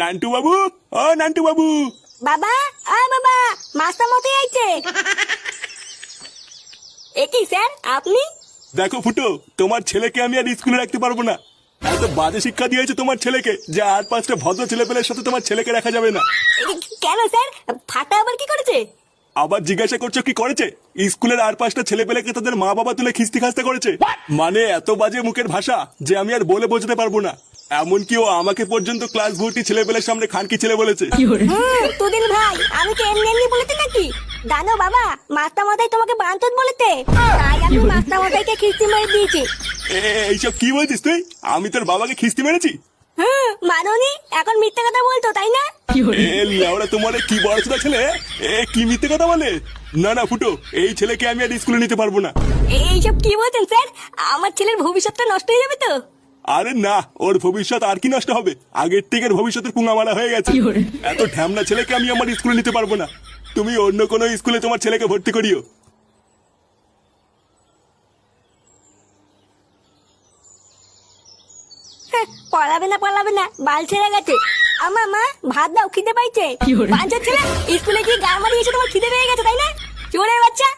নান্টু বাবু, ও নান্টু বাবু। বাবা, বাবা, মাস্টার মতে আইছে। কি স্যার আপনি? দেখো ফুটো, তোমার ছেলেকে আমি আর স্কুলে রাখতে পারবো না। এত বাজে শিক্ষা দিয়েছে তোমার ছেলেকে যে আর 5টা ভদ্র ছেলেপেলের সাথে তোমার ছেলেকে রাখা যাবে না। কেন স্যার, ফাটা আবার কি করেছে? আবার জিজ্ঞাসা করছো কি করেছে? স্কুলের আর 5টা ছেলেপেলেকে তাদের মা বাবা তুলে খিস্তি খাস্তা করেছে। মানে এত বাজে মুখের ভাষা যে আমি আর বলে বোঝাতে পারবো না। এমনকি ও আমাকে পর্যন্ত ক্লাস ভর্তি ছেলেপেলের সামনে খানকি ছেলে বলেছে। তুদিন ভাই, আমি কি এমনি এমনি বলেছি নাকি? জানো বাবা, মাস্টার মশাই তোমাকে বান্তর বলেছে, তাই আমি মাস্টার মশাইকে খিস্তি মেরে দিয়েছি। এইসব কি বলছিস তুই? আমি তোর বাবাকে খিস্তি মেরেছি? মাননি, এখন মিথ্যে কথা বলতো তাই না? লেওড়া তোমার কি বড় ছোট ছেলে, কি মিথ্যে কথা বলে? না না ফুটো, এই ছেলেকে আমি আর স্কুলে নিতে পারবো না। এইসব কি বলছেন স্যার? আমার ছেলের ভবিষ্যৎটা নষ্ট হয়ে যাবে তো। আরে না, ওর ভবিষ্যৎ আর কি নষ্ট হবে? আগের থেকে ভবিষ্যতের পুঙ্গা মারা হয়ে গেছে। এত ঢ্যামনা ছেলেকে আমি আমার স্কুলে নিতে পারবো না। তুমি অন্য কোনো স্কুলে তোমার ছেলেকে ভর্তি করিও। পড়াবে না, বাল ছেড়ে গেছে। আমা মা, ভাত দাও, খিদে পাইছে। বাঞ্চার ছেলে, স্কুলে গিয়ে গা মারিয়ে এসে তোমার খিদে পেয়ে গেছে তাই না? চোরের বাচ্চা,